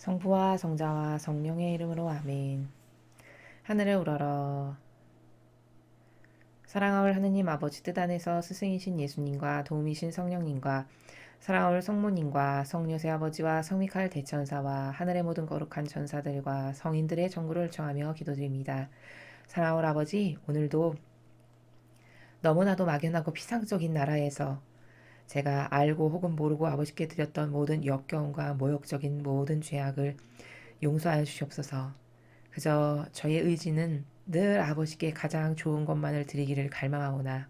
성부와 성자와 성령의 이름으로 아멘. 하늘을 우러러. 사랑하올 하느님 아버지 뜻 안에서 스승이신 예수님과 도움이신 성령님과 사랑하올 성모님과 성요새 아버지와 성미카엘 대천사와 하늘의 모든 거룩한 전사들과 성인들의 전구를 청하며 기도드립니다. 사랑하올 아버지, 오늘도 너무나도 막연하고 피상적인 나라에서 제가 알고 혹은 모르고 아버지께 드렸던 모든 역겨움과 모욕적인 모든 죄악을 용서하여 주시옵소서. 그저 저의 의지는 늘 아버지께 가장 좋은 것만을 드리기를 갈망하오나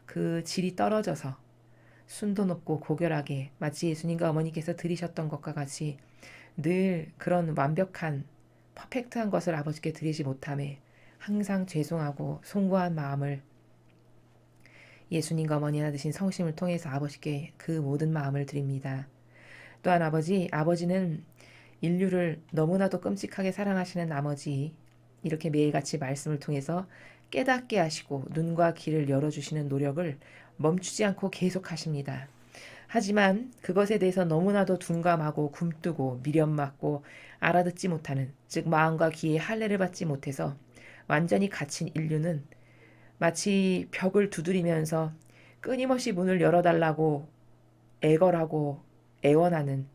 그 질이 떨어져서 순도 높고 고결하게 마치 예수님과 어머니께서 드리셨던 것과 같이 늘 그런 완벽한 퍼펙트한 것을 아버지께 드리지 못함에 항상 죄송하고 송구한 마음을 예수님과 어머니나 되신 성심을 통해서 아버지께 그 모든 마음을 드립니다. 또한 아버지는 인류를 너무나도 끔찍하게 사랑하시는 나머지 이렇게 매일같이 말씀을 통해서 깨닫게 하시고 눈과 귀를 열어주시는 노력을 멈추지 않고 계속하십니다. 하지만 그것에 대해서 너무나도 둔감하고 굼뜨고 미련맞고 알아듣지 못하는, 즉 마음과 귀에 할례를 받지 못해서 완전히 갇힌 인류는 마치 벽을 두드리면서 끊임없이 문을 열어달라고 애걸하고 애원하는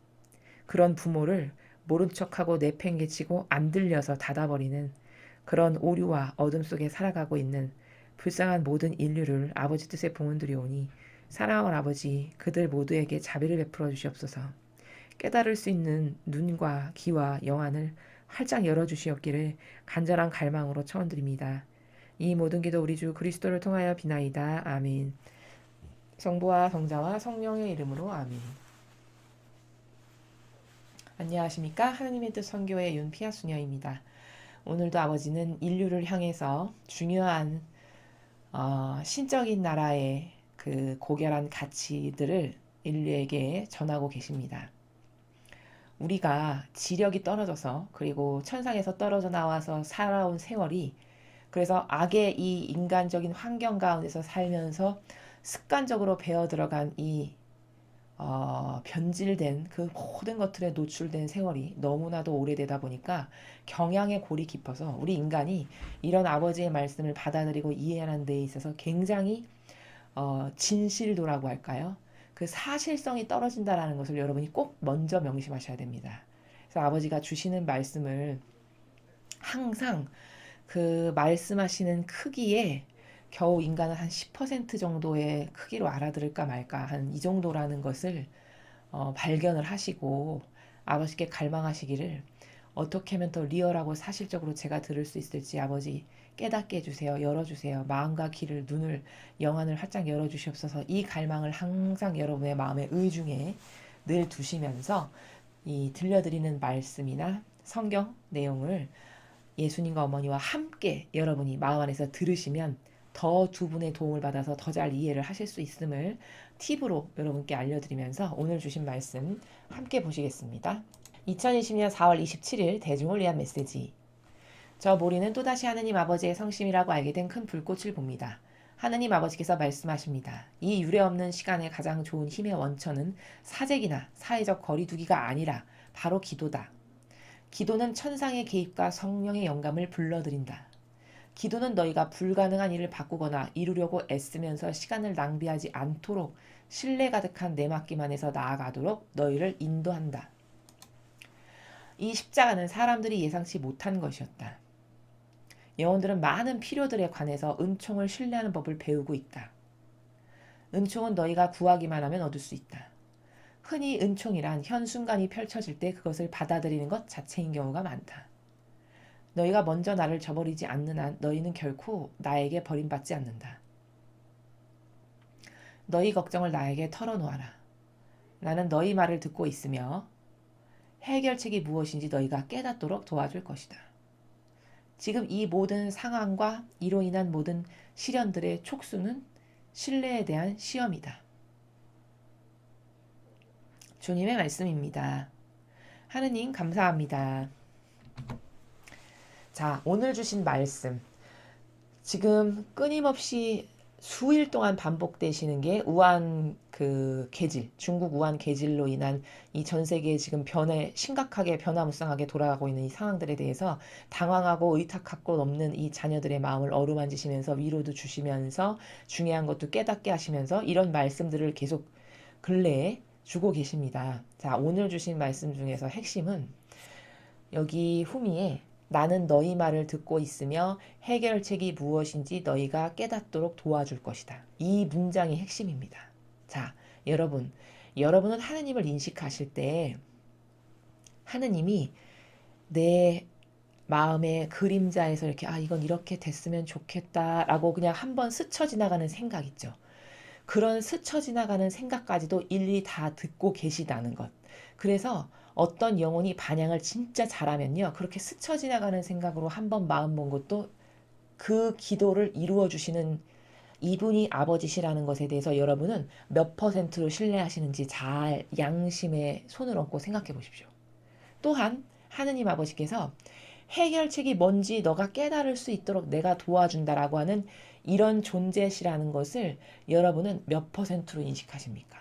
그런 부모를 모른 척하고 내팽개치고 안 들려서 닫아버리는 그런 오류와 어둠 속에 살아가고 있는 불쌍한 모든 인류를 아버지 뜻에 봉헌드리오니 사랑하는 아버지, 그들 모두에게 자비를 베풀어 주시옵소서. 깨달을 수 있는 눈과 귀와 영안을 활짝 열어주시옵기를 간절한 갈망으로 청원드립니다. 이 모든 기도 우리 주 그리스도를 통하여 비나이다. 아멘. 성부와 성자와 성령의 이름으로 아멘. 안녕하십니까? 하느님의 뜻 선교의 윤피아 수녀입니다. 오늘도 아버지는 인류를 향해서 중요한 신적인 나라의 그 고결한 가치들을 인류에게 전하고 계십니다. 우리가 지력이 떨어져서 그리고 천상에서 떨어져 나와서 살아온 세월이 그래서 악의 이 인간적인 환경 가운데서 살면서 습관적으로 배어 들어간 이 변질된 그 모든 것들에 노출된 세월이 너무나도 오래되다 보니까 경향의 골이 깊어서 우리 인간이 이런 아버지의 말씀을 받아들이고 이해하는 데 있어서 굉장히 진실도라고 할까요? 그 사실성이 떨어진다라는 것을 여러분이 꼭 먼저 명심하셔야 됩니다. 그래서 아버지가 주시는 말씀을 항상 그 말씀하시는 크기에 겨우 인간은 한 10% 정도의 크기로 알아들을까 말까 한 이 정도라는 것을 발견을 하시고 아버지께 갈망하시기를 어떻게 하면 더 리얼하고 사실적으로 제가 들을 수 있을지 아버지 깨닫게 해주세요. 열어주세요. 마음과 귀를 눈을 영안을 활짝 열어주시옵소서. 이 갈망을 항상 여러분의 마음의 의중에 늘 두시면서 이 들려드리는 말씀이나 성경 내용을 예수님과 어머니와 함께 여러분이 마음 안에서 들으시면 더 두 분의 도움을 받아서 더 잘 이해를 하실 수 있음을 팁으로 여러분께 알려드리면서 오늘 주신 말씀 함께 보시겠습니다. 2020년 4월 27일 대중을 위한 메시지. 저 모리는 또다시 하느님 아버지의 성심이라고 알게 된 큰 불꽃을 봅니다. 하느님 아버지께서 말씀하십니다. 이 유례없는 시간에 가장 좋은 힘의 원천은 사재기나 사회적 거리두기가 아니라 바로 기도다. 기도는 천상의 개입과 성령의 영감을 불러들인다. 기도는 너희가 불가능한 일을 바꾸거나 이루려고 애쓰면서 시간을 낭비하지 않도록 신뢰 가득한 내 맡김 안에서 나아가도록 너희를 인도한다. 이 십자가는 사람들이 예상치 못한 것이었다. 영혼들은 많은 필요들에 관해서 은총을 신뢰하는 법을 배우고 있다. 은총은 너희가 구하기만 하면 얻을 수 있다. 흔히 은총이란 현 순간이 펼쳐질 때 그것을 받아들이는 것 자체인 경우가 많다. 너희가 먼저 나를 저버리지 않는 한 너희는 결코 나에게 버림받지 않는다. 너희 걱정을 나에게 털어놓아라. 나는 너희 말을 듣고 있으며 해결책이 무엇인지 너희가 깨닫도록 도와줄 것이다. 지금 이 모든 상황과 이로 인한 모든 시련들의 촉수는 신뢰에 대한 시험이다. 주님의 말씀입니다. 하느님 감사합니다. 자, 오늘 주신 말씀. 지금 끊임없이 수일 동안 반복되시는 게 우한 그 계질, 중국 우한 계질로 인한 이 전 세계에 지금 심각하게 변화무쌍하게 돌아가고 있는 이 상황들에 대해서 당황하고 의탁할 곳 없는 이 자녀들의 마음을 어루만지시면서 위로도 주시면서 중요한 것도 깨닫게 하시면서 이런 말씀들을 계속 근래에 주고 계십니다. 자, 오늘 주신 말씀 중에서 핵심은 여기 후미에 나는 너희 말을 듣고 있으며 해결책이 무엇인지 너희가 깨닫도록 도와줄 것이다. 이 문장이 핵심입니다. 자, 여러분은 하느님을 인식하실 때 하느님이 내 마음의 그림자에서 이렇게 이건 이렇게 됐으면 좋겠다라고 그냥 한번 스쳐 지나가는 생각 있죠. 그런 스쳐 지나가는 생각까지도 일일이 다 듣고 계시다는 것. 그래서 어떤 영혼이 반향을 진짜 잘하면요. 그렇게 스쳐 지나가는 생각으로 한번 마음 먹은 것도 그 기도를 이루어 주시는 이분이 아버지시라는 것에 대해서 여러분은 몇 퍼센트로 신뢰하시는지 잘 양심에 손을 얹고 생각해 보십시오. 또한 하느님 아버지께서 해결책이 뭔지 너가 깨달을 수 있도록 내가 도와준다라고 하는 이런 존재시라는 것을 여러분은 몇 퍼센트로 인식하십니까?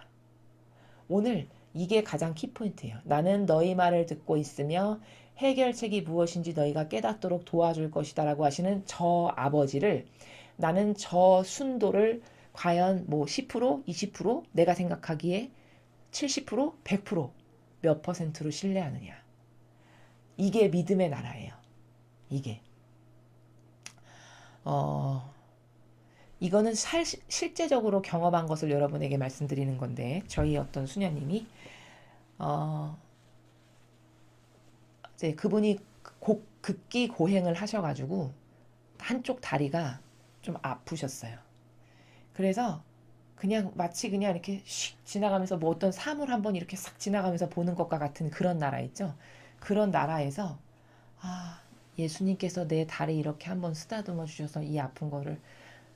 오늘 이게 가장 키포인트예요. 나는 너희 말을 듣고 있으며 해결책이 무엇인지 너희가 깨닫도록 도와줄 것이다 라고 하시는 저 아버지를 나는 저 순도를 과연 뭐 10%, 20%, 내가 생각하기에 70%, 100%몇 퍼센트로 신뢰하느냐. 이게 믿음의 나라예요. 이게. 이거는 실제적으로 경험한 것을 여러분에게 말씀드리는 건데 저희 어떤 수녀님이 이제 그분이 극기 고행을 하셔가지고 한쪽 다리가 좀 아프셨어요. 그래서 그냥 마치 그냥 이렇게 슉 지나가면서 뭐 어떤 사물 한번 이렇게 싹 지나가면서 보는 것과 같은 그런 나라 있죠. 그런 나라에서 예수님께서 내 다리 이렇게 한번 쓰다듬어 주셔서 이 아픈 거를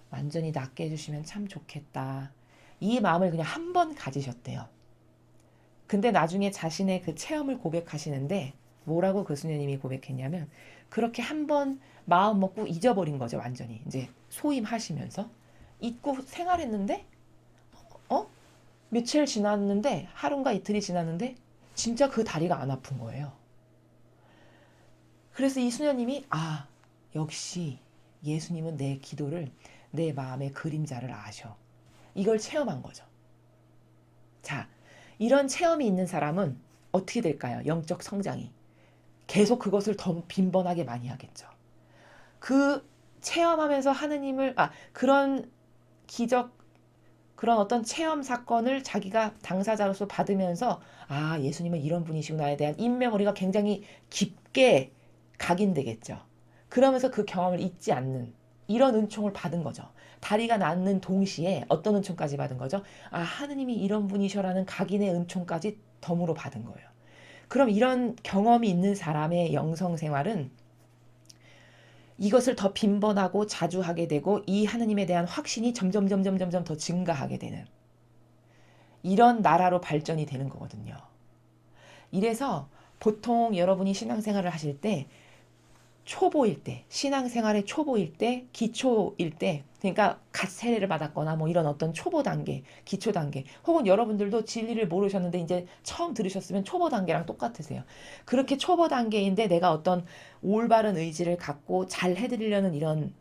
완전히 낫게 해주시면 참 좋겠다. 이 마음을 그냥 한 번 가지셨대요. 근데 나중에 자신의 그 체험을 고백하시는데 뭐라고 그 수녀님이 고백했냐면 그렇게 한 번 마음 먹고 잊어버린 거죠. 완전히 이제 소임하시면서 잊고 생활했는데 며칠 지났는데 하루인가 이틀이 지났는데 진짜 그 다리가 안 아픈 거예요. 그래서 이 수녀님이 역시 예수님은 내 기도를 내 마음의 그림자를 아셔. 이걸 체험한 거죠. 자, 이런 체험이 있는 사람은 어떻게 될까요? 영적 성장이. 계속 그것을 더 빈번하게 많이 하겠죠. 그 체험하면서 하느님을, 그런 기적, 그런 어떤 체험 사건을 자기가 당사자로서 받으면서 예수님은 이런 분이시구나에 대한 인메모리가 굉장히 깊게 각인되겠죠. 그러면서 그 경험을 잊지 않는 이런 은총을 받은 거죠. 다리가 낫는 동시에 어떤 은총까지 받은 거죠? 하느님이 이런 분이셔라는 각인의 은총까지 덤으로 받은 거예요. 그럼 이런 경험이 있는 사람의 영성 생활은 이것을 더 빈번하고 자주 하게 되고 이 하느님에 대한 확신이 점점 더 증가하게 되는 이런 나라로 발전이 되는 거거든요. 이래서 보통 여러분이 신앙생활을 하실 때 초보일 때, 신앙생활의 초보일 때, 기초일 때, 그러니까 갓 세례를 받았거나 뭐 이런 어떤 초보 단계, 기초 단계, 혹은 여러분들도 진리를 모르셨는데 이제 처음 들으셨으면 초보 단계랑 똑같으세요. 그렇게 초보 단계인데 내가 어떤 올바른 의지를 갖고 잘 해드리려는 이런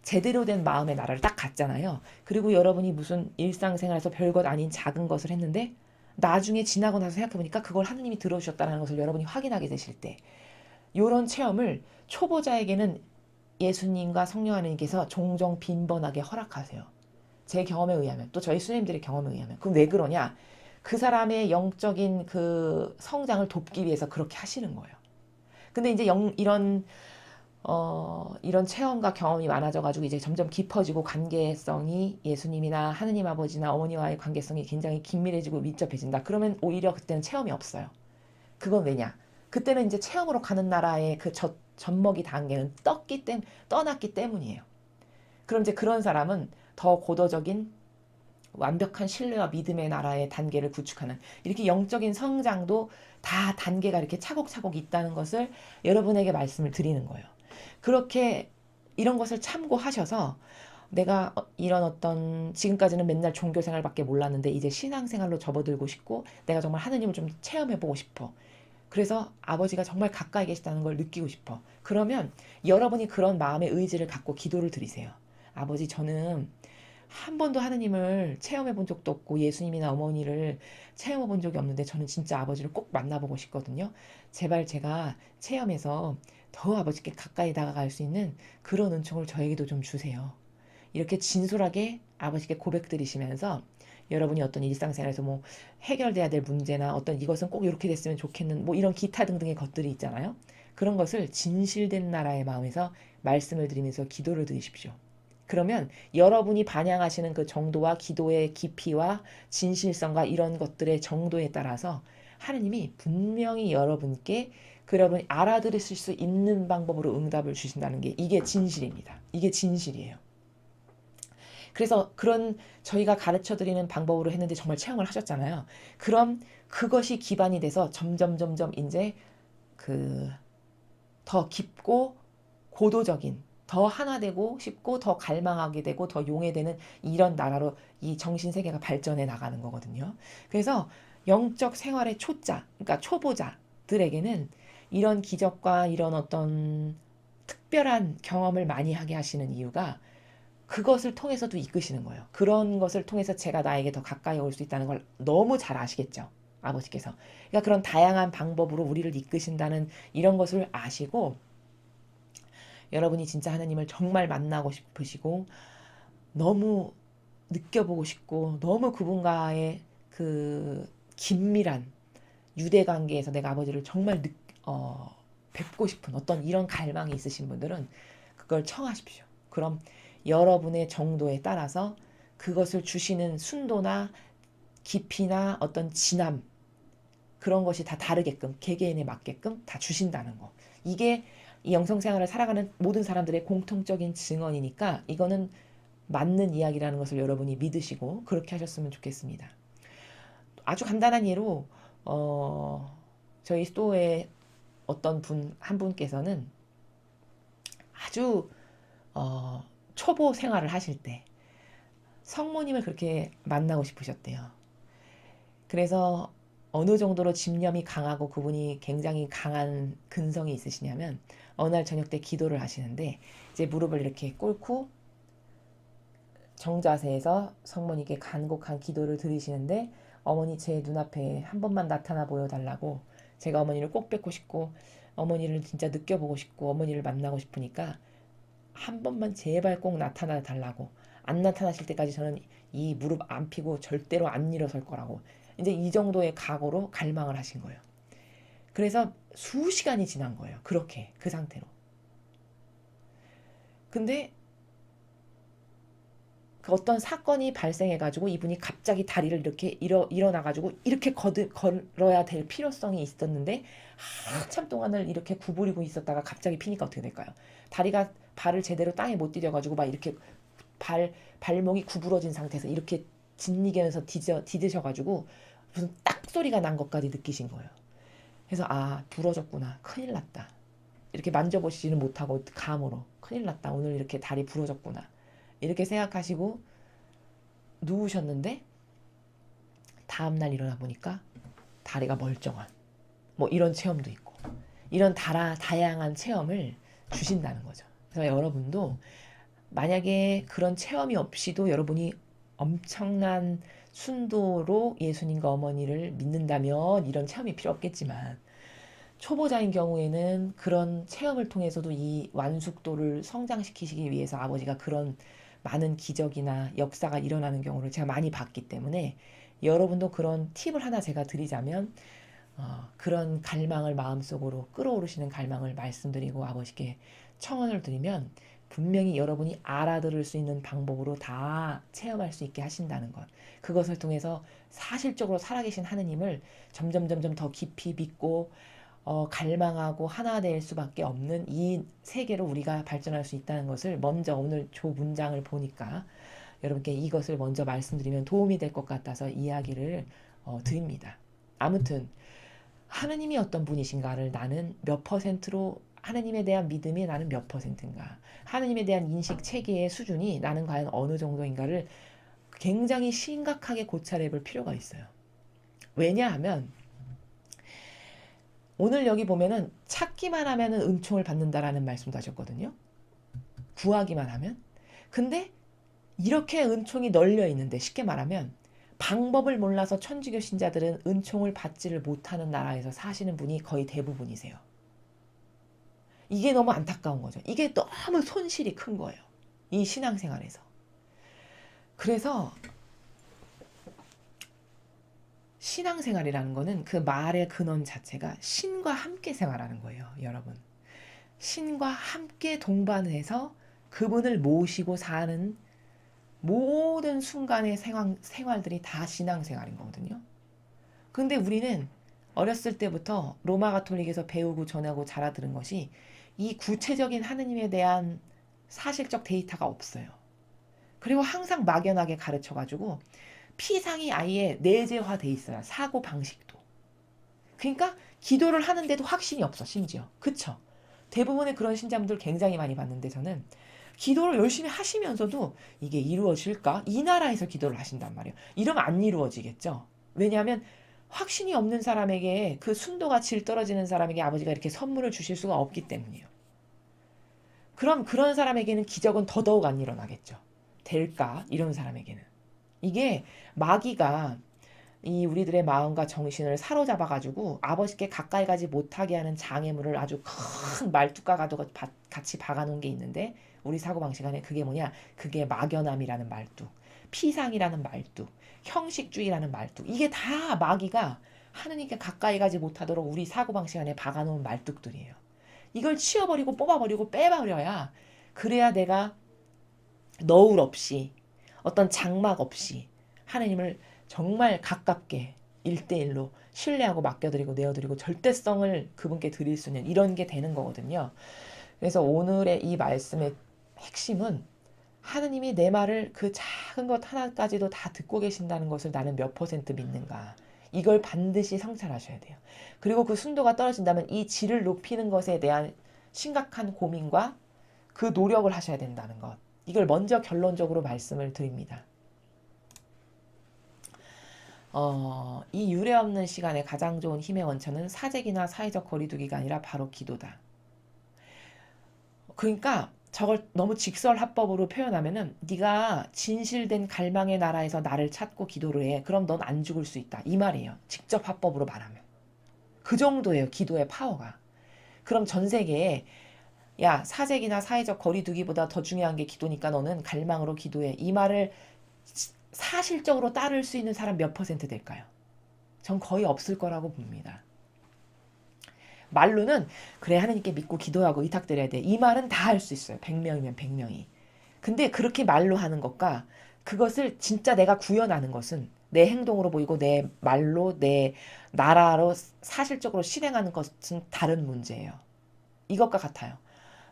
제대로 된 마음의 나라를 딱 갔잖아요. 그리고 여러분이 무슨 일상생활에서 별것 아닌 작은 것을 했는데 나중에 지나고 나서 생각해보니까 그걸 하느님이 들어주셨다는 것을 여러분이 확인하게 되실 때 이런 체험을 초보자에게는 예수님과 성령 하나님께서 종종 빈번하게 허락하세요. 제 경험에 의하면 또 저희 수님들의 경험에 의하면 그럼 왜 그러냐? 그 사람의 영적인 그 성장을 돕기 위해서 그렇게 하시는 거예요. 근데 이제 이런 체험과 경험이 많아져가지고 이제 점점 깊어지고 관계성이 예수님이나 하느님 아버지나 어머니와의 관계성이 굉장히 긴밀해지고 밀접해진다. 그러면 오히려 그때는 체험이 없어요. 그건 왜냐? 그때는 이제 체험으로 가는 나라의 그 젖먹이 단계는 떠났기 때문이에요. 그럼 이제 그런 사람은 더 고도적인 완벽한 신뢰와 믿음의 나라의 단계를 구축하는 이렇게 영적인 성장도 다 단계가 이렇게 차곡차곡 있다는 것을 여러분에게 말씀을 드리는 거예요. 그렇게 이런 것을 참고하셔서 내가 이런 어떤 지금까지는 맨날 종교 생활밖에 몰랐는데 이제 신앙생활로 접어들고 싶고 내가 정말 하느님을 좀 체험해보고 싶어. 그래서 아버지가 정말 가까이 계시다는 걸 느끼고 싶어. 그러면 여러분이 그런 마음의 의지를 갖고 기도를 드리세요. 아버지, 저는 한 번도 하느님을 체험해 본 적도 없고 예수님이나 어머니를 체험해 본 적이 없는데 저는 진짜 아버지를 꼭 만나보고 싶거든요. 제발 제가 체험해서 더 아버지께 가까이 다가갈 수 있는 그런 은총을 저에게도 좀 주세요. 이렇게 진솔하게 아버지께 고백드리시면서 여러분이 어떤 일상생활에서 뭐 해결돼야 될 문제나 어떤 이것은 꼭 이렇게 됐으면 좋겠는 뭐 이런 기타 등등의 것들이 있잖아요. 그런 것을 진실된 나라의 마음에서 말씀을 드리면서 기도를 드리십시오. 그러면 여러분이 반향하시는 그 정도와 기도의 깊이와 진실성과 이런 것들의 정도에 따라서 하느님이 분명히 여러분께 그 여러분이 알아들으실 수 있는 방법으로 응답을 주신다는 게 이게 진실입니다. 이게 진실이에요. 그래서 그런 저희가 가르쳐 드리는 방법으로 했는데 정말 체험을 하셨잖아요. 그럼 그것이 기반이 돼서 점점 이제 그 더 깊고 고도적인 더 하나 되고 싶고 더 갈망하게 되고 더 용해되는 이런 나라로 이 정신 세계가 발전해 나가는 거거든요. 그래서 영적 생활의 초자, 그러니까 초보자들에게는 이런 기적과 이런 어떤 특별한 경험을 많이 하게 하시는 이유가 그것을 통해서도 이끄시는 거예요. 그런 것을 통해서 제가 나에게 더 가까이 올 수 있다는 걸 너무 잘 아시겠죠. 아버지께서. 그러니까 그런 다양한 방법으로 우리를 이끄신다는 이런 것을 아시고 여러분이 진짜 하나님을 정말 만나고 싶으시고 너무 느껴보고 싶고 너무 그분과의 그 긴밀한 유대 관계에서 내가 아버지를 정말 뵙고 싶은 어떤 이런 갈망이 있으신 분들은 그걸 청하십시오. 그럼 여러분의 정도에 따라서 그것을 주시는 순도나 깊이나 어떤 진함 그런 것이 다 다르게끔 개개인에 맞게끔 다 주신다는 거. 이게 이 영성생활을 살아가는 모든 사람들의 공통적인 증언이니까 이거는 맞는 이야기라는 것을 여러분이 믿으시고 그렇게 하셨으면 좋겠습니다. 아주 간단한 예로 저희 스토어에 어떤 한 분께서는 아주 초보 생활을 하실 때 성모님을 그렇게 만나고 싶으셨대요. 그래서 어느 정도로 집념이 강하고 그분이 굉장히 강한 근성이 있으시냐면 어느 날 저녁 때 기도를 하시는데 이제 무릎을 이렇게 꿇고 정자세에서 성모님께 간곡한 기도를 드리시는데 어머니 제 눈앞에 한 번만 나타나 보여달라고 제가 어머니를 꼭 뵙고 싶고 어머니를 진짜 느껴보고 싶고 어머니를 만나고 싶으니까 한 번만 제발 꼭 나타나 달라고 안 나타나실 때까지 저는 이 무릎 안 펴고 절대로 안 일어설 거라고 이제 이 정도의 각오로 갈망을 하신 거예요. 그래서 수시간이 지난 거예요. 그렇게 그 상태로. 근데 그 어떤 사건이 발생해가지고 이분이 갑자기 다리를 이렇게 일어나가지고 이렇게 걸어야 될 필요성이 있었는데 한참 동안을 이렇게 구부리고 있었다가 갑자기 피니까 어떻게 될까요? 다리가 발을 제대로 땅에 못 디뎌가지고 막 이렇게 발목이 구부러진 상태에서 이렇게 짓이겨서 디드셔가지고 무슨 딱 소리가 난 것까지 느끼신 거예요. 그래서 아 부러졌구나 큰일 났다 이렇게 만져보시지는 못하고 감으로 큰일 났다 오늘 이렇게 다리 부러졌구나 이렇게 생각하시고 누우셨는데 다음날 일어나 보니까 다리가 멀쩡한 뭐 이런 체험도 있고 이런 다양한 체험을 주신다는 거죠. 그래서 여러분도 만약에 그런 체험이 없이도 여러분이 엄청난 순도로 예수님과 어머니를 믿는다면 이런 체험이 필요 없겠지만 초보자인 경우에는 그런 체험을 통해서도 이 완숙도를 성장시키시기 위해서 아버지가 그런 많은 기적이나 역사가 일어나는 경우를 제가 많이 봤기 때문에 여러분도 그런 팁을 하나 제가 드리자면 그런 갈망을 마음속으로 끌어오르시는 갈망을 말씀드리고 아버지께 청원을 드리면 분명히 여러분이 알아들을 수 있는 방법으로 다 체험할 수 있게 하신다는 것. 그것을 통해서 사실적으로 살아계신 하느님을 점점 더 깊이 믿고 갈망하고 하나 될 수밖에 없는 이 세계로 우리가 발전할 수 있다는 것을 먼저 오늘 조 문장을 보니까 여러분께 이것을 먼저 말씀드리면 도움이 될 것 같아서 이야기를 드립니다. 아무튼 하느님이 어떤 분이신가를 나는 몇 퍼센트로 하느님에 대한 믿음이 나는 몇 퍼센트인가? 하느님에 대한 인식 체계의 수준이 나는 과연 어느 정도인가를 굉장히 심각하게 고찰해 볼 필요가 있어요. 왜냐하면 오늘 여기 보면은 찾기만 하면은 은총을 받는다라는 말씀도 하셨거든요. 구하기만 하면. 근데 이렇게 은총이 널려 있는데 쉽게 말하면 방법을 몰라서 천주교 신자들은 은총을 받지를 못하는 나라에서 사시는 분이 거의 대부분이세요. 이게 너무 안타까운 거죠. 이게 너무 손실이 큰 거예요. 이 신앙생활에서. 그래서 신앙생활이라는 거는 그 말의 근원 자체가 신과 함께 생활하는 거예요, 여러분. 신과 함께 동반해서 그분을 모시고 사는 모든 순간의 생활들이 다 신앙생활인 거거든요. 근데 우리는 어렸을 때부터 로마 가톨릭에서 배우고 전하고 자라들은 것이 이 구체적인 하느님에 대한 사실적 데이터가 없어요. 그리고 항상 막연하게 가르쳐가지고 피상이 아예 내재화돼 있어요. 사고 방식도. 그러니까 기도를 하는데도 확신이 없어, 심지어. 그쵸? 대부분의 그런 신자분들 굉장히 많이 봤는데 저는 기도를 열심히 하시면서도 이게 이루어질까? 이 나라에서 기도를 하신단 말이에요. 이러면 안 이루어지겠죠? 왜냐하면 확신이 없는 사람에게 그 순도가 질 떨어지는 사람에게 아버지가 이렇게 선물을 주실 수가 없기 때문이에요. 그럼 그런 사람에게는 기적은 더더욱 안 일어나겠죠. 될까? 이런 사람에게는. 이게 마귀가 이 우리들의 마음과 정신을 사로잡아가지고 아버지께 가까이 가지 못하게 하는 장애물을 아주 큰 말뚝가가도 같이 박아놓은 게 있는데 우리 사고방식 안에 그게 뭐냐? 그게 막연함이라는 말뚝, 피상이라는 말뚝, 형식주의라는 말뚝. 이게 다 마귀가 하느님께 가까이 가지 못하도록 우리 사고방식 안에 박아놓은 말뚝들이에요. 이걸 치워버리고 뽑아버리고 빼버려야 그래야 내가 너울 없이 어떤 장막 없이 하느님을 정말 가깝게 1대1로 신뢰하고 맡겨드리고 내어드리고 절대성을 그분께 드릴 수 있는 이런 게 되는 거거든요. 그래서 오늘의 이 말씀의 핵심은 하느님이 내 말을 그 작은 것 하나까지도 다 듣고 계신다는 것을 나는 몇 퍼센트 믿는가. 이걸 반드시 성찰하셔야 돼요. 그리고 그 순도가 떨어진다면 이 질을 높이는 것에 대한 심각한 고민과 그 노력을 하셔야 된다는 것. 이걸 먼저 결론적으로 말씀을 드립니다. 이 유례 없는 시간에 가장 좋은 힘의 원천은 사재기나 사회적 거리두기가 아니라 바로 기도다. 그러니까 저걸 너무 직설합법으로 표현하면은 네가 진실된 갈망의 나라에서 나를 찾고 기도를 해. 그럼 넌 안 죽을 수 있다. 이 말이에요. 직접 합법으로 말하면. 그 정도예요. 기도의 파워가. 그럼 전 세계에 야, 사재기나 사회적 거리두기보다 더 중요한 게 기도니까 너는 갈망으로 기도해. 이 말을 사실적으로 따를 수 있는 사람 몇 퍼센트 될까요? 전 거의 없을 거라고 봅니다. 말로는 그래 하느님께 믿고 기도하고 의탁드려야 돼. 이 말은 다 할 수 있어요. 100명이면 100명이. 근데 그렇게 말로 하는 것과 그것을 진짜 내가 구현하는 것은 내 행동으로 보이고 내 말로 내 나라로 사실적으로 실행하는 것은 다른 문제예요. 이것과 같아요.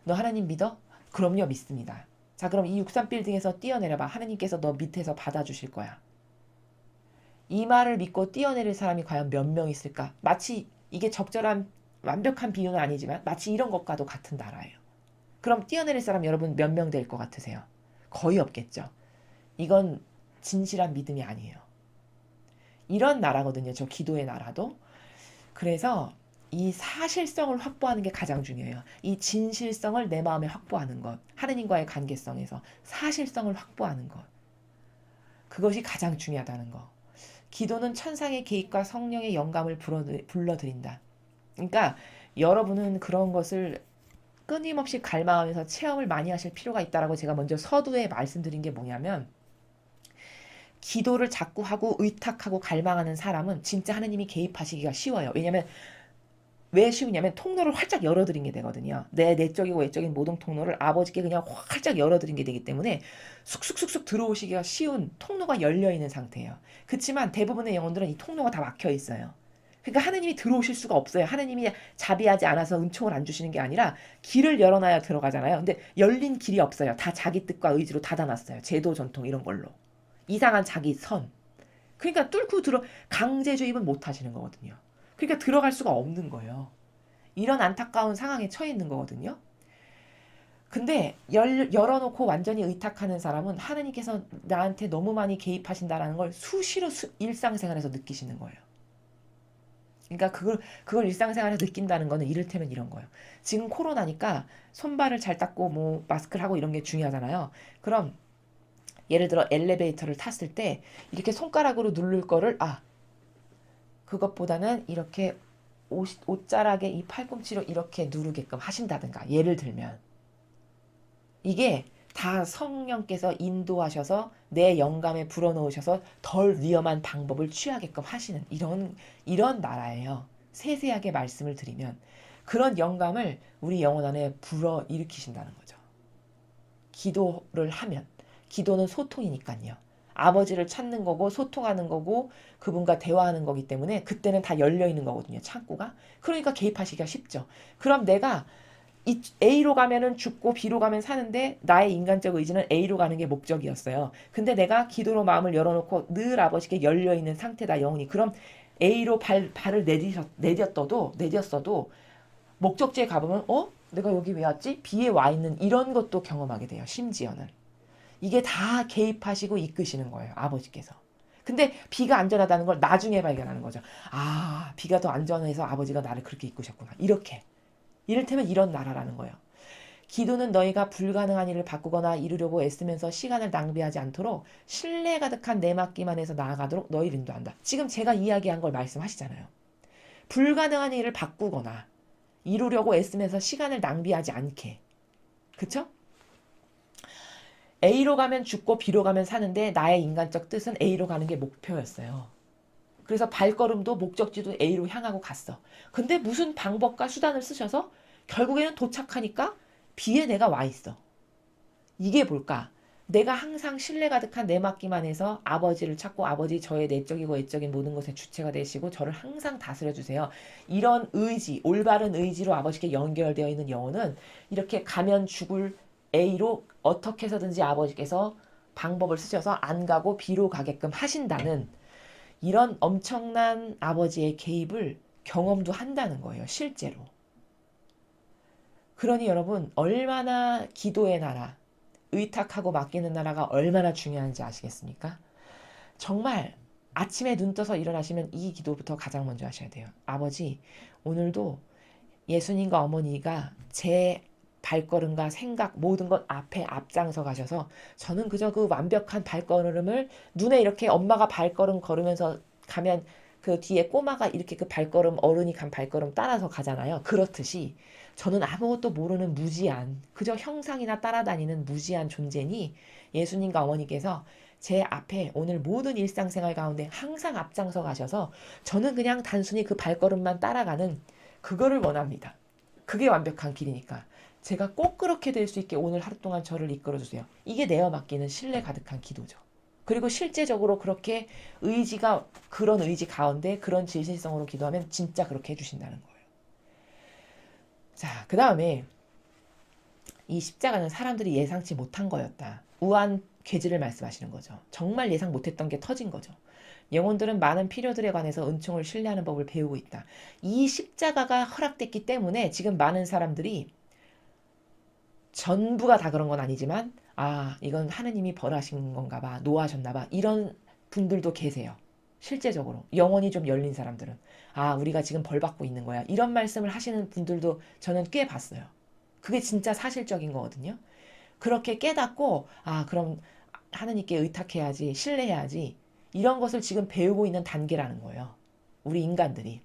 너 하나님 믿어? 그럼요, 믿습니다. 자, 그럼 이 63빌딩에서 뛰어내려봐. 하느님께서 너 밑에서 받아주실 거야. 이 말을 믿고 뛰어내릴 사람이 과연 몇 명 있을까? 마치 이게 적절한 완벽한 비유는 아니지만 마치 이런 것과도 같은 나라예요. 그럼 뛰어내릴 사람 여러분 몇 명 될 것 같으세요? 거의 없겠죠. 이건 진실한 믿음이 아니에요. 이런 나라거든요. 저 기도의 나라도. 그래서 이 사실성을 확보하는 게 가장 중요해요. 이 진실성을 내 마음에 확보하는 것. 하느님과의 관계성에서 사실성을 확보하는 것. 그것이 가장 중요하다는 것. 기도는 천상의 개입과 성령의 영감을 불러들인다. 그러니까 여러분은 그런 것을 끊임없이 갈망하면서 체험을 많이 하실 필요가 있다라고 제가 먼저 서두에 말씀드린 게 뭐냐면 기도를 자꾸 하고 의탁하고 갈망하는 사람은 진짜 하느님이 개입하시기가 쉬워요. 왜냐하면 왜 쉬우냐면 통로를 활짝 열어드린 게 되거든요. 내 내적이고 외적인 모든 통로를 아버지께 그냥 활짝 열어드린 게 되기 때문에 쑥쑥쑥쑥 들어오시기가 쉬운 통로가 열려있는 상태예요. 그렇지만 대부분의 영혼들은 이 통로가 다 막혀 있어요. 그러니까 하느님이 들어오실 수가 없어요. 하느님이 자비하지 않아서 은총을 안 주시는 게 아니라 길을 열어놔야 들어가잖아요. 근데 열린 길이 없어요. 다 자기 뜻과 의지로 닫아놨어요. 제도 전통 이런 걸로. 이상한 자기 선. 그러니까 뚫고 강제 주입은 못 하시는 거거든요. 그러니까 들어갈 수가 없는 거예요. 이런 안타까운 상황에 처해 있는 거거든요. 근데 열어놓고 완전히 의탁하는 사람은 하느님께서 나한테 너무 많이 개입하신다라는 걸 수시로 일상생활에서 느끼시는 거예요. 그러니까 그걸 일상생활에서 느낀다는 거는 이를테면 이런 거예요. 지금 코로나니까 손발을 잘 닦고 뭐 마스크를 하고 이런 게 중요하잖아요. 그럼 예를 들어 엘리베이터를 탔을 때 이렇게 손가락으로 누를 거를 그것보다는 이렇게 옷자락에 이 팔꿈치로 이렇게 누르게끔 하신다든가 예를 들면 이게 다 성령께서 인도하셔서 내 영감에 불어넣으셔서 덜 위험한 방법을 취하게끔 하시는 이런 나라예요. 세세하게 말씀을 드리면 그런 영감을 우리 영혼 안에 불어일으키신다는 거죠. 기도를 하면 기도는 소통이니까요. 아버지를 찾는 거고 소통하는 거고 그분과 대화하는 거기 때문에 그때는 다 열려 있는 거거든요. 창구가. 그러니까 개입하시기가 쉽죠. 그럼 내가 A로 가면은 죽고 B로 가면 사는데 나의 인간적 의지는 A로 가는 게 목적이었어요. 근데 내가 기도로 마음을 열어놓고 늘 아버지께 열려있는 상태다 영혼이. 그럼 A로 발을 내딛었어도 목적지에 가보면 내가 여기 왜 왔지? B에 와 있는 이런 것도 경험하게 돼요. 심지어는. 이게 다 개입하시고 이끄시는 거예요. 아버지께서. 근데 B가 안전하다는 걸 나중에 발견하는 거죠. B가 더 안전해서 아버지가 나를 그렇게 이끄셨구나. 이렇게. 이를테면 이런 나라라는 거예요. 기도는 너희가 불가능한 일을 바꾸거나 이루려고 애쓰면서 시간을 낭비하지 않도록 신뢰 가득한 내 맡기만 해서 나아가도록 너희를 인도한다. 지금 제가 이야기한 걸 말씀하시잖아요. 불가능한 일을 바꾸거나 이루려고 애쓰면서 시간을 낭비하지 않게. 그쵸? A로 가면 죽고 B로 가면 사는데 나의 인간적 뜻은 A로 가는 게 목표였어요. 그래서 발걸음도 목적지도 A로 향하고 갔어. 근데 무슨 방법과 수단을 쓰셔서 결국에는 도착하니까 B에 내가 와 있어. 이게 뭘까? 내가 항상 신뢰 가득한 내 맡기만 해서 아버지를 찾고 아버지 저의 내적이고 외적인 모든 것의 주체가 되시고 저를 항상 다스려 주세요. 이런 의지, 올바른 의지로 아버지께 연결되어 있는 영혼은 이렇게 가면 죽을 A로 어떻게 해서든지 아버지께서 방법을 쓰셔서 안 가고 B로 가게끔 하신다는 이런 엄청난 아버지의 개입을 경험도 한다는 거예요. 실제로. 그러니 여러분 얼마나 기도의 나라, 의탁하고 맡기는 나라가 얼마나 중요한지 아시겠습니까? 정말 아침에 눈 떠서 일어나시면 이 기도부터 가장 먼저 하셔야 돼요. 아버지, 오늘도 예수님과 어머니가 제 발걸음과 생각 모든 것 앞에 앞장서 가셔서 저는 그저 그 완벽한 발걸음을 눈에 이렇게 엄마가 발걸음 걸으면서 가면 그 뒤에 꼬마가 이렇게 그 발걸음 어른이 간 발걸음 따라서 가잖아요. 그렇듯이 저는 아무것도 모르는 무지한 그저 형상이나 따라다니는 무지한 존재니 예수님과 어머니께서 제 앞에 오늘 모든 일상생활 가운데 항상 앞장서 가셔서 저는 그냥 단순히 그 발걸음만 따라가는 그거를 원합니다. 그게 완벽한 길이니까 제가 꼭 그렇게 될 수 있게 오늘 하루 동안 저를 이끌어주세요. 이게 내어 맡기는 신뢰 가득한 기도죠. 그리고 실제적으로 그렇게 그런 의지 가운데 그런 진실성으로 기도하면 진짜 그렇게 해주신다는 거예요. 자, 그 다음에 이 십자가는 사람들이 예상치 못한 거였다. 우한 괴지를 말씀하시는 거죠. 정말 예상 못했던 게 터진 거죠. 영혼들은 많은 필요들에 관해서 은총을 신뢰하는 법을 배우고 있다. 이 십자가가 허락됐기 때문에 지금 많은 사람들이 전부가 다 그런 건 아니지만 이건 하느님이 벌하신 건가 봐. 노하셨나 봐. 이런 분들도 계세요. 실제적으로 영혼이 좀 열린 사람들은 우리가 지금 벌 받고 있는 거야. 이런 말씀을 하시는 분들도 저는 꽤 봤어요. 그게 진짜 사실적인 거거든요. 그렇게 깨닫고 그럼 하느님께 의탁해야지, 신뢰해야지. 이런 것을 지금 배우고 있는 단계라는 거예요. 우리 인간들이.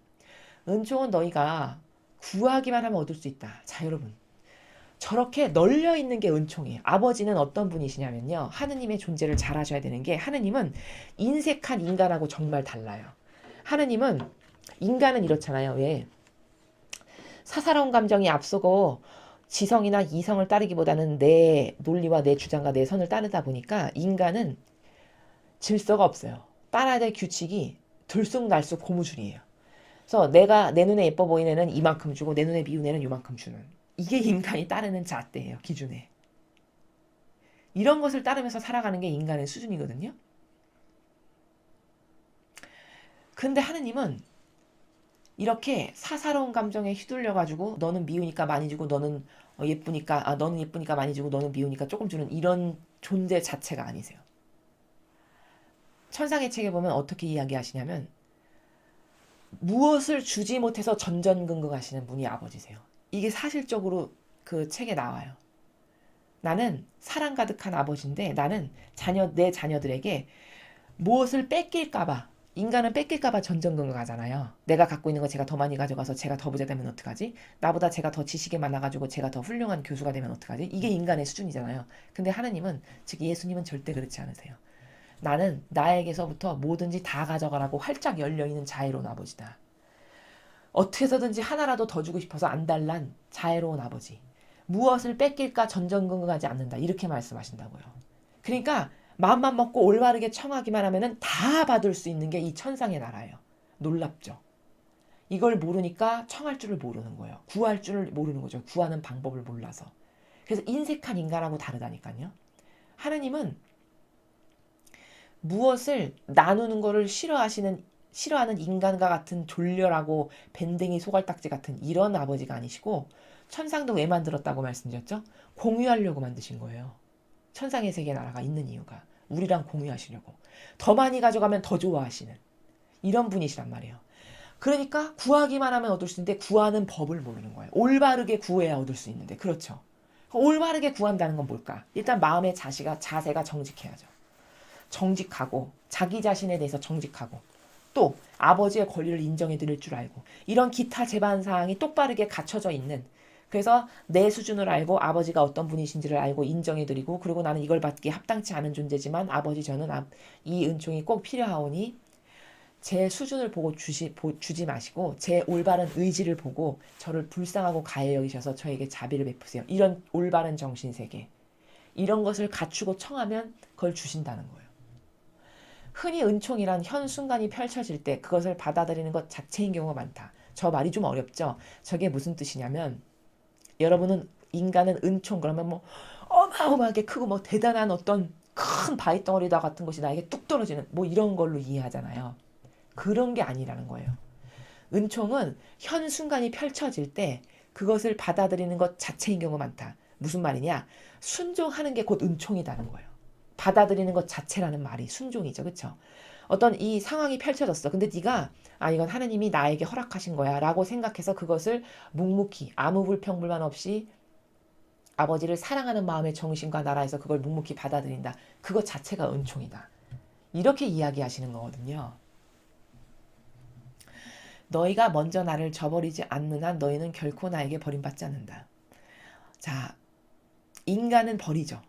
은총은 너희가 구하기만 하면 얻을 수 있다. 자, 여러분. 저렇게 널려 있는 게 은총이에요. 아버지는 어떤 분이시냐면요. 하느님의 존재를 잘 아셔야 되는 게 하느님은 인색한 인간하고 정말 달라요. 하느님은 인간은 이렇잖아요. 왜? 사사로운 감정이 앞서고 지성이나 이성을 따르기보다는 내 논리와 내 주장과 내 선을 따르다 보니까 인간은 질서가 없어요. 따라야 될 규칙이 들쑥날쑥 고무줄이에요. 그래서 내가 내 눈에 예뻐 보이는 애는 이만큼 주고 내 눈에 미운 애는 이만큼 주는 이게 인간이 따르는 잣대예요. 기준에. 이런 것을 따르면서 살아가는 게 인간의 수준이거든요. 근데 하느님은 이렇게 사사로운 감정에 휘둘려가지고 너는 미우니까 많이 주고 너는 예쁘니까 너는 예쁘니까 많이 주고 너는 미우니까 조금 주는 이런 존재 자체가 아니세요. 천상의 책에 보면 어떻게 이야기하시냐면 무엇을 주지 못해서 전전긍긍하시는 분이 아버지세요. 이게 사실적으로 그 책에 나와요. 나는 사랑 가득한 아버지인데 나는 내 자녀들에게 무엇을 뺏길까봐 인간은 뺏길까봐 전전긍긍하잖아요. 내가 갖고 있는 거 제가 더 많이 가져가서 제가 더 부자 되면 어떡하지? 나보다 제가 더 지식이 많아가지고 제가 더 훌륭한 교수가 되면 어떡하지? 이게 인간의 수준이잖아요. 근데 하느님은, 즉 예수님은 절대 그렇지 않으세요. 나는 나에게서부터 뭐든지 다 가져가라고 활짝 열려있는 자애로운 아버지다. 어떻게 해서든지 하나라도 더 주고 싶어서 안달난 자애로운 아버지. 무엇을 뺏길까 전전긍긍하지 않는다. 이렇게 말씀하신다고요. 그러니까 마음만 먹고 올바르게 청하기만 하면은 다 받을 수 있는 게 이 천상의 나라예요. 놀랍죠. 이걸 모르니까 청할 줄을 모르는 거예요. 구할 줄을 모르는 거죠. 구하는 방법을 몰라서. 그래서 인색한 인간하고 다르다니까요. 하느님은 무엇을 나누는 거를 싫어하는 인간과 같은 졸렬하고 밴댕이 소갈딱지 같은 이런 아버지가 아니시고, 천상도 왜 만들었다고 말씀드렸죠? 공유하려고 만드신 거예요. 천상의 세계 나라가 있는 이유가 우리랑 공유하시려고. 더 많이 가져가면 더 좋아하시는 이런 분이시란 말이에요. 그러니까 구하기만 하면 얻을 수 있는데 구하는 법을 모르는 거예요. 올바르게 구해야 얻을 수 있는데. 그렇죠. 올바르게 구한다는 건 뭘까? 일단 마음의 자세가 정직해야죠. 정직하고 자기 자신에 대해서 정직하고 또 아버지의 권리를 인정해 드릴 줄 알고 이런 기타 제반 사항이 똑바르게 갖춰져 있는, 그래서 내 수준을 알고 아버지가 어떤 분이신지를 알고 인정해 드리고, 그리고 나는 이걸 받기에 합당치 않은 존재지만 아버지 저는 이 은총이 꼭 필요하오니 제 수준을 보고 주지 마시고 제 올바른 의지를 보고 저를 불쌍하고 가해 여기셔서 저에게 자비를 베푸세요. 이런 올바른 정신세계, 이런 것을 갖추고 청하면 그걸 주신다는 거예요. 흔히 은총이란 현 순간이 펼쳐질 때 그것을 받아들이는 것 자체인 경우가 많다. 저 말이 좀 어렵죠? 저게 무슨 뜻이냐면, 여러분은 인간은 은총 그러면 뭐 어마어마하게 크고 뭐 대단한 어떤 큰 바위 덩어리다 같은 것이 나에게 뚝 떨어지는 뭐 이런 걸로 이해하잖아요. 그런 게 아니라는 거예요. 은총은 현 순간이 펼쳐질 때 그것을 받아들이는 것 자체인 경우가 많다. 무슨 말이냐? 순종하는 게 곧 은총이라는 거예요. 받아들이는 것 자체라는 말이 순종이죠. 그렇죠? 어떤 이 상황이 펼쳐졌어. 근데 네가 이건 하느님이 나에게 허락하신 거야 라고 생각해서 그것을 묵묵히 아무 불평불만 없이 아버지를 사랑하는 마음의 정신과 나라에서 그걸 묵묵히 받아들인다. 그것 자체가 은총이다. 이렇게 이야기하시는 거거든요. 너희가 먼저 나를 저버리지 않는 한 너희는 결코 나에게 버림받지 않는다. 자, 인간은 버리죠.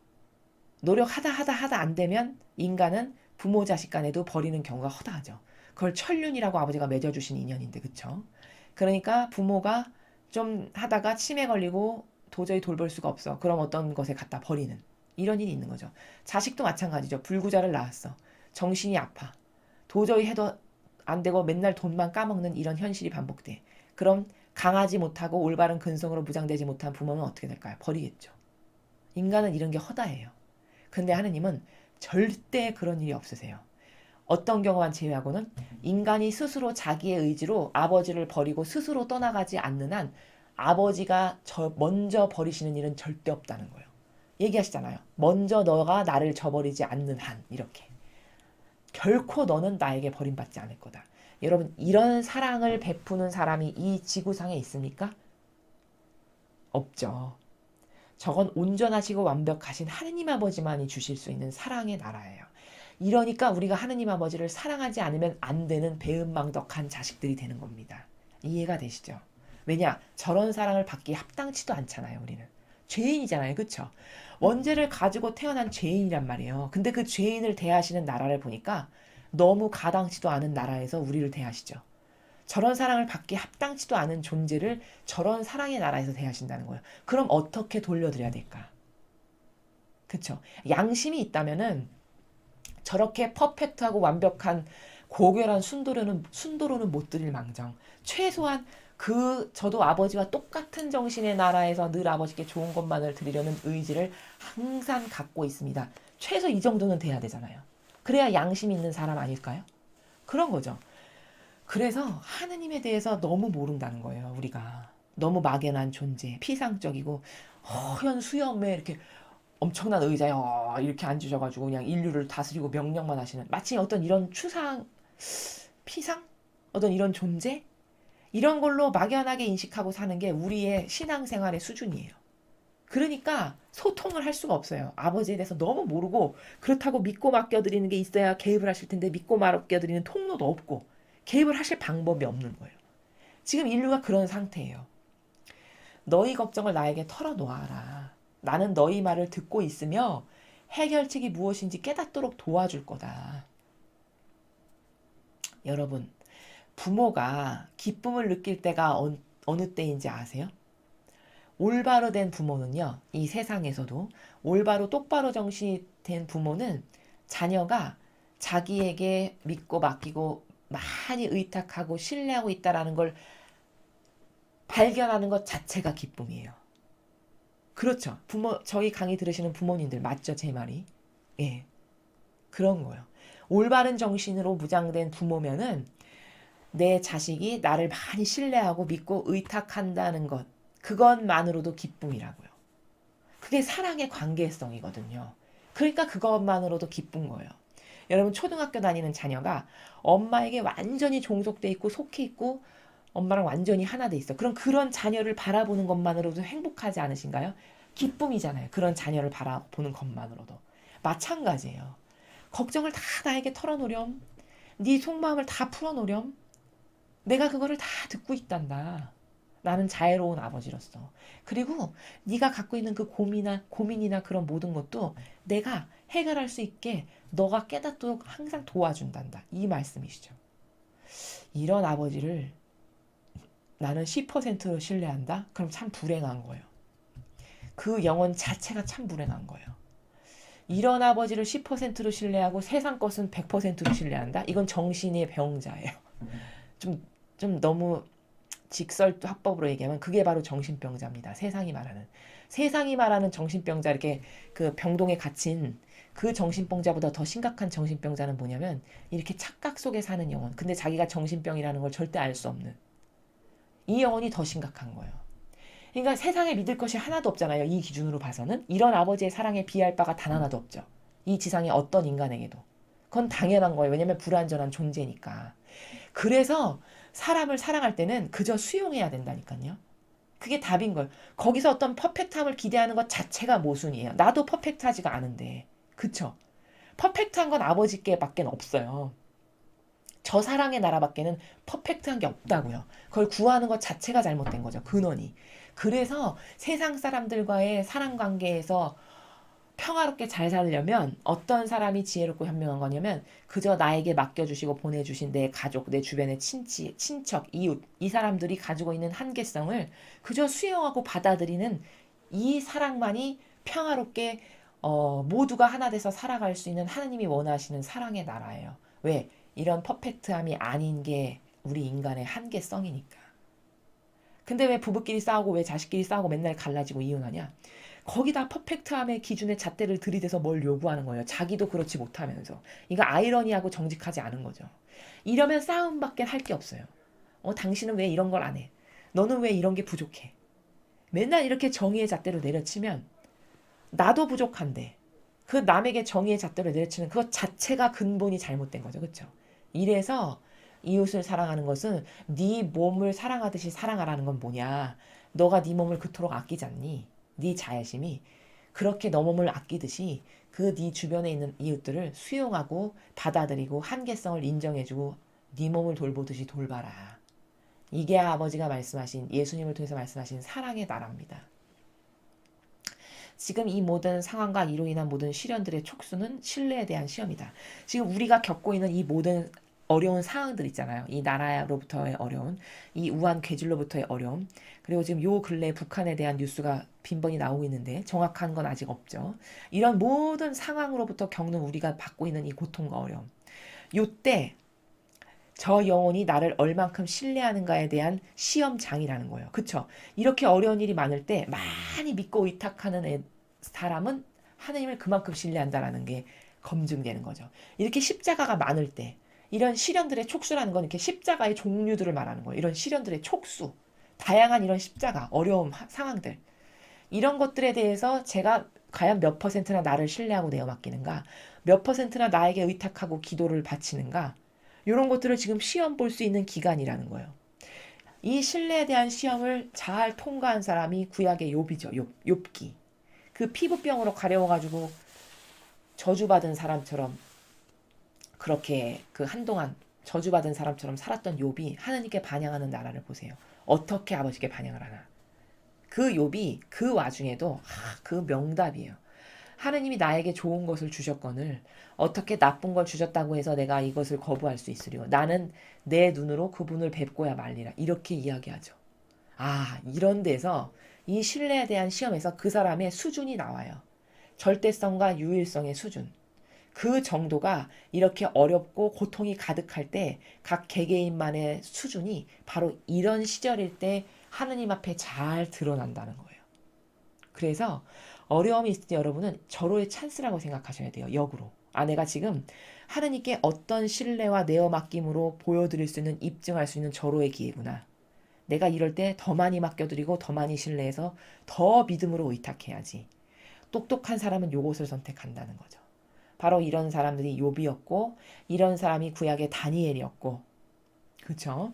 노력하다 안 되면 인간은 부모 자식 간에도 버리는 경우가 허다하죠. 그걸 천륜이라고 아버지가 맺어주신 인연인데, 그쵸? 그러니까 부모가 좀 하다가 치매 걸리고 도저히 돌볼 수가 없어. 그럼 어떤 것에 갖다 버리는 이런 일이 있는 거죠. 자식도 마찬가지죠. 불구자를 낳았어. 정신이 아파. 도저히 해도 안 되고 맨날 돈만 까먹는 이런 현실이 반복돼. 그럼 강하지 못하고 올바른 근성으로 무장되지 못한 부모는 어떻게 될까요? 버리겠죠. 인간은 이런 게 허다해요. 근데 하느님은 절대 그런 일이 없으세요. 어떤 경우만 제외하고는 인간이 스스로 자기의 의지로 아버지를 버리고 스스로 떠나가지 않는 한 아버지가 먼저 버리시는 일은 절대 없다는 거예요. 얘기하시잖아요. 먼저 너가 나를 저버리지 않는 한, 이렇게. 결코 너는 나에게 버림받지 않을 거다. 여러분, 이런 사랑을 베푸는 사람이 이 지구상에 있습니까? 없죠. 저건 온전하시고 완벽하신 하느님 아버지만이 주실 수 있는 사랑의 나라예요. 이러니까 우리가 하느님 아버지를 사랑하지 않으면 안 되는 배은망덕한 자식들이 되는 겁니다. 이해가 되시죠? 왜냐? 저런 사랑을 받기 합당치도 않잖아요, 우리는. 죄인이잖아요, 그쵸? 원죄를 가지고 태어난 죄인이란 말이에요. 근데 그 죄인을 대하시는 나라를 보니까 너무 가당치도 않은 나라에서 우리를 대하시죠. 저런 사랑을 받기 합당치도 않은 존재를 저런 사랑의 나라에서 대하신다는 거예요. 그럼 어떻게 돌려드려야 될까? 그쵸? 양심이 있다면은 저렇게 퍼펙트하고 완벽한 고결한 순도로는 못 드릴 망정. 최소한 저도 아버지와 똑같은 정신의 나라에서 늘 아버지께 좋은 것만을 드리려는 의지를 항상 갖고 있습니다. 최소 이 정도는 돼야 되잖아요. 그래야 양심 있는 사람 아닐까요? 그런 거죠. 그래서 하느님에 대해서 너무 모른다는 거예요, 우리가. 너무 막연한 존재, 피상적이고 허연 수염에 이렇게 엄청난 의자에 이렇게 앉으셔가지고 그냥 인류를 다스리고 명령만 하시는, 마치 어떤 이런 추상, 피상? 어떤 이런 존재? 이런 걸로 막연하게 인식하고 사는 게 우리의 신앙생활의 수준이에요. 그러니까 소통을 할 수가 없어요. 아버지에 대해서 너무 모르고, 그렇다고 믿고 맡겨드리는 게 있어야 개입을 하실 텐데 믿고 맡겨드리는 통로도 없고 개입을 하실 방법이 없는 거예요. 지금 인류가 그런 상태예요. 너희 걱정을 나에게 털어놓아라. 나는 너희 말을 듣고 있으며 해결책이 무엇인지 깨닫도록 도와줄 거다. 여러분, 부모가 기쁨을 느낄 때가 어느 때인지 아세요? 올바로 된 부모는요, 이 세상에서도 올바로 똑바로 정신된 부모는 자녀가 자기에게 믿고 맡기고 많이 의탁하고 신뢰하고 있다라는 걸 발견하는 것 자체가 기쁨이에요. 그렇죠. 저희 강의 들으시는 부모님들 맞죠? 제 말이. 예. 그런 거예요. 올바른 정신으로 무장된 부모면은 내 자식이 나를 많이 신뢰하고 믿고 의탁한다는 것, 그것만으로도 기쁨이라고요. 그게 사랑의 관계성이거든요. 그러니까 그것만으로도 기쁜 거예요. 여러분, 초등학교 다니는 자녀가 엄마에게 완전히 종속돼 있고 속해 있고 엄마랑 완전히 하나 돼 있어. 그럼 그런 자녀를 바라보는 것만으로도 행복하지 않으신가요? 기쁨이잖아요. 그런 자녀를 바라보는 것만으로도. 마찬가지예요. 걱정을 다 나에게 털어놓으렴. 네 속마음을 다 풀어놓으렴. 내가 그거를 다 듣고 있단다. 나는 자애로운 아버지로서. 그리고 네가 갖고 있는 그 고민이나 그런 모든 것도 내가 해결할 수 있게 너가 깨닫도록 항상 도와준단다. 이 말씀이시죠. 이런 아버지를 나는 10%로 신뢰한다? 그럼 참 불행한 거예요. 그 영혼 자체가 참 불행한 거예요. 이런 아버지를 10%로 신뢰하고 세상 것은 100%로 신뢰한다? 이건 정신의 병자예요. 좀 너무 직설합법으로 얘기하면 그게 바로 정신병자입니다. 세상이 말하는 정신병자, 이렇게 그 병동에 갇힌 그 정신병자보다 더 심각한 정신병자는 뭐냐면 이렇게 착각 속에 사는 영혼. 근데 자기가 정신병이라는 걸 절대 알 수 없는 이 영혼이 더 심각한 거예요. 그러니까 세상에 믿을 것이 하나도 없잖아요. 이 기준으로 봐서는. 이런 아버지의 사랑에 비할 바가 단 하나도 없죠. 이 지상의 어떤 인간에게도. 그건 당연한 거예요. 왜냐면 불완전한 존재니까. 그래서 사람을 사랑할 때는 그저 수용해야 된다니까요. 그게 답인 거예요. 거기서 어떤 퍼펙트함을 기대하는 것 자체가 모순이에요. 나도 퍼펙트하지가 않은데. 그쵸? 퍼펙트한 건 아버지께 밖엔 없어요. 저 사랑의 나라밖에는 퍼펙트한 게 없다고요. 그걸 구하는 것 자체가 잘못된 거죠. 근원이. 그래서 세상 사람들과의 사랑 관계에서 평화롭게 잘 살려면 어떤 사람이 지혜롭고 현명한 거냐면 그저 나에게 맡겨주시고 보내주신 내 가족, 내 주변의 친척, 이웃, 이 사람들이 가지고 있는 한계성을 그저 수용하고 받아들이는 이 사랑만이 평화롭게 모두가 하나 돼서 살아갈 수 있는 하나님이 원하시는 사랑의 나라예요. 왜? 이런 퍼펙트함이 아닌 게 우리 인간의 한계성이니까. 근데 왜 부부끼리 싸우고 왜 자식끼리 싸우고 맨날 갈라지고 이혼하냐? 거기다 퍼펙트함의 기준에 잣대를 들이대서 뭘 요구하는 거예요. 자기도 그렇지 못하면서. 이거 아이러니하고 정직하지 않은 거죠. 이러면 싸움밖에 할 게 없어요. 당신은 왜 이런 걸 안 해? 너는 왜 이런 게 부족해? 맨날 이렇게 정의의 잣대로 내려치면 나도 부족한데 그 남에게 정의의 잣대로 내려치는 그것 자체가 근본이 잘못된 거죠. 그렇죠? 이래서 이웃을 사랑하는 것은 네 몸을 사랑하듯이 사랑하라는 건 뭐냐? 너가 네 몸을 그토록 아끼지 않니? 네 자애심이 그렇게 너 몸을 아끼듯이 그 네 주변에 있는 이웃들을 수용하고 받아들이고 한계성을 인정해주고 네 몸을 돌보듯이 돌봐라. 이게 아버지가 말씀하신, 예수님을 통해서 말씀하신 사랑의 나라입니다. 지금 이 모든 상황과 이로 인한 모든 시련들의 촉수는 신뢰에 대한 시험이다. 지금 우리가 겪고 있는 이 모든 어려운 상황들 있잖아요. 이 나라로부터의 어려움, 이 우한 괴질로부터의 어려움, 그리고 지금 요 근래 북한에 대한 뉴스가 빈번히 나오고 있는데 정확한 건 아직 없죠. 이런 모든 상황으로부터 겪는 우리가 받고 있는 이 고통과 어려움. 요때 저 영혼이 나를 얼만큼 신뢰하는가에 대한 시험장이라는 거예요. 그쵸? 이렇게 어려운 일이 많을 때 많이 믿고 의탁하는 사람은 하나님을 그만큼 신뢰한다라는 게 검증되는 거죠. 이렇게 십자가가 많을 때, 이런 시련들의 촉수라는 건 이렇게 십자가의 종류들을 말하는 거예요. 이런 시련들의 촉수. 다양한 이런 십자가, 어려움, 상황들. 이런 것들에 대해서 제가 과연 몇 퍼센트나 나를 신뢰하고 내어 맡기는가? 몇 퍼센트나 나에게 의탁하고 기도를 바치는가? 이런 것들을 지금 시험 볼 수 있는 기간이라는 거예요. 이 신뢰에 대한 시험을 잘 통과한 사람이 구약의 욥이죠. 욥기. 그 피부병으로 가려워가지고 저주받은 사람처럼 그렇게 그 한동안 저주받은 사람처럼 살았던 욥이 하느님께 반향하는 나라를 보세요. 어떻게 아버지께 반향을 하나. 그 욥이 그 와중에도 그 명답이에요. 하느님이 나에게 좋은 것을 주셨거늘 어떻게 나쁜 걸 주셨다고 해서 내가 이것을 거부할 수 있으리요. 나는 내 눈으로 그분을 뵙고야 말리라. 이렇게 이야기하죠. 이런 데서 이 신뢰에 대한 시험에서 그 사람의 수준이 나와요. 절대성과 유일성의 수준. 그 정도가 이렇게 어렵고 고통이 가득할 때 각 개개인만의 수준이 바로 이런 시절일 때 하느님 앞에 잘 드러난다는 거예요. 그래서 어려움이 있을 때 여러분은 절호의 찬스라고 생각하셔야 돼요. 역으로. 내가 지금 하느님께 어떤 신뢰와 내어 맡김으로 보여드릴 수 있는, 입증할 수 있는 절호의 기회구나. 내가 이럴 때 더 많이 맡겨드리고 더 많이 신뢰해서 더 믿음으로 의탁해야지. 똑똑한 사람은 요것을 선택한다는 거죠. 바로 이런 사람들이 욥이었고 이런 사람이 구약의 다니엘이었고, 그렇죠?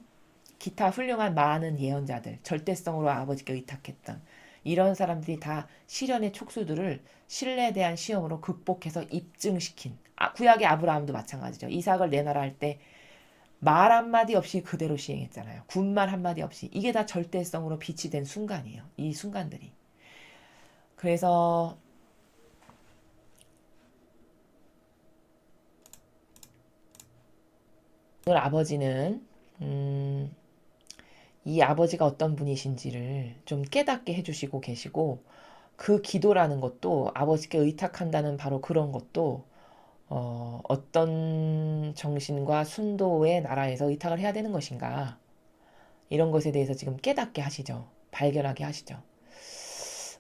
기타 훌륭한 많은 예언자들, 절대성으로 아버지께 의탁했던 이런 사람들이 다 시련의 촉수들을 신뢰에 대한 시험으로 극복해서 입증시킨, 구약의 아브라함도 마찬가지죠. 이삭을 내놔라 할 때 말 한마디 없이 그대로 시행했잖아요. 군말 한마디 없이. 이게 다 절대성으로 빛이 된 순간이에요. 이 순간들이. 그래서 오늘 아버지는 이 아버지가 어떤 분이신지를 좀 깨닫게 해주시고 계시고, 그 기도라는 것도 아버지께 의탁한다는 바로 그런 것도 어떤 정신과 순도의 나라에서 의탁을 해야 되는 것인가, 이런 것에 대해서 지금 깨닫게 하시죠. 발견하게 하시죠.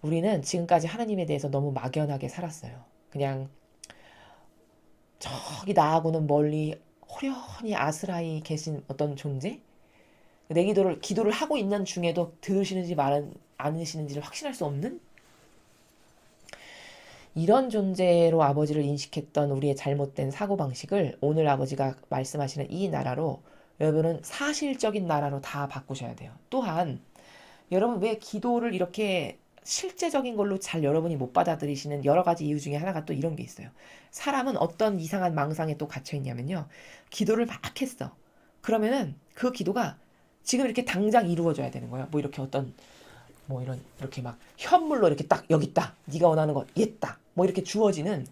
우리는 지금까지 하나님에 대해서 너무 막연하게 살았어요. 그냥 저기 나하고는 멀리 호련히 아스라이 계신 어떤 존재? 내 기도를 하고 있는 중에도 들으시는지 말은 않으시는지를 확신할 수 없는 이런 존재로 아버지를 인식했던 우리의 잘못된 사고방식을 오늘 아버지가 말씀하시는 이 나라로, 여러분은 사실적인 나라로 다 바꾸셔야 돼요. 또한 여러분, 왜 기도를 이렇게 실제적인 걸로 잘 여러분이 못 받아들이시는 여러 가지 이유 중에 하나가 또 이런 게 있어요. 사람은 어떤 이상한 망상에 또 갇혀 있냐면요. 기도를 막 했어. 그러면은 그 기도가 지금 이렇게 당장 이루어져야 되는 거예요. 뭐 이렇게 어떤 이렇게 막 현물로 이렇게 딱 여기 있다. 네가 원하는 거 얘다. 뭐 이렇게 주어지는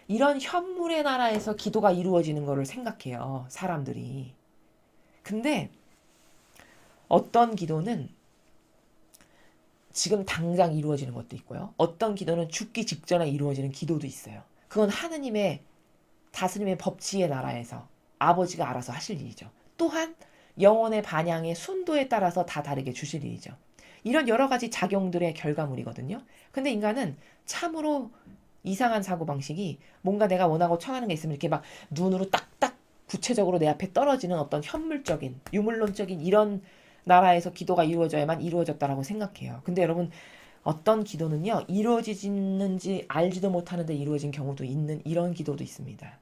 이런 현물의 나라에서 기도가 이루어지는 거를 생각해요. 사람들이. 근데 어떤 기도는 지금 당장 이루어지는 것도 있고요. 어떤 기도는 죽기 직전에 이루어지는 기도도 있어요. 그건 하느님의 다스림의 법치의 나라에서 아버지가 알아서 하실 일이죠. 또한 영혼의 반향의 순도에 따라서 다 다르게 주실 일이죠. 이런 여러 가지 작용들의 결과물이거든요. 근데 인간은 참으로 이상한 사고방식이, 뭔가 내가 원하고 청하는 게 있으면 이렇게 막 눈으로 딱딱 구체적으로 내 앞에 떨어지는 어떤 현물적인, 유물론적인 이런 나라에서 기도가 이루어져야만 이루어졌다라고 생각해요. 근데 여러분, 어떤 기도는요, 이루어지는지 알지도 못하는데 이루어진 경우도 있는 이런 기도도 있습니다.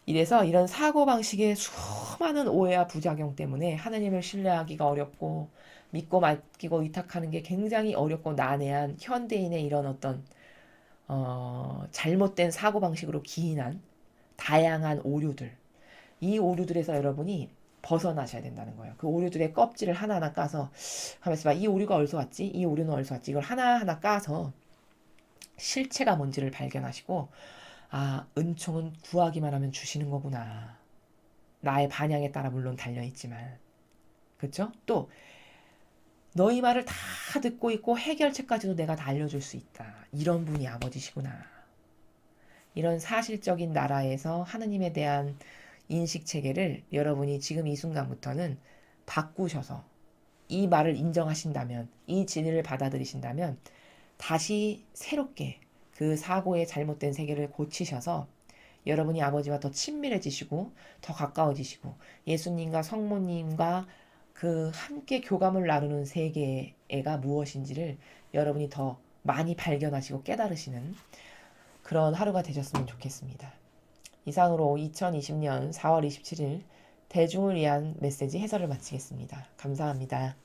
이래서 이런 사고방식의 수많은 오해와 부작용 때문에 하나님을 신뢰하기가 어렵고 믿고 맡기고 위탁하는 게 굉장히 어렵고 난해한 현대인의 이런 어떤 잘못된 사고방식으로 기인한 다양한 오류들, 이 오류들에서 여러분이 벗어나셔야 된다는 거예요. 그 오류들의 껍질을 하나하나 까서 하면서 봐. 이 오류가 어디서 왔지? 이 오류는 어디서 왔지? 이걸 하나하나 까서 실체가 뭔지를 발견하시고, 은총은 구하기만 하면 주시는 거구나. 나의 반향에 따라 물론 달려있지만. 그렇죠? 또 너희 말을 다 듣고 있고 해결책까지도 내가 다 알려줄 수 있다. 이런 분이 아버지시구나. 이런 사실적인 나라에서 하느님에 대한 인식 체계를 여러분이 지금 이 순간부터는 바꾸셔서 이 말을 인정하신다면, 이 진리를 받아들이신다면 다시 새롭게 그 사고의 잘못된 세계를 고치셔서 여러분이 아버지와 더 친밀해지시고 더 가까워지시고 예수님과 성모님과 그 함께 교감을 나누는 세계가 무엇인지를 여러분이 더 많이 발견하시고 깨달으시는 그런 하루가 되셨으면 좋겠습니다. 이상으로 2020년 4월 27일 대중을 위한 메시지 해설을 마치겠습니다. 감사합니다.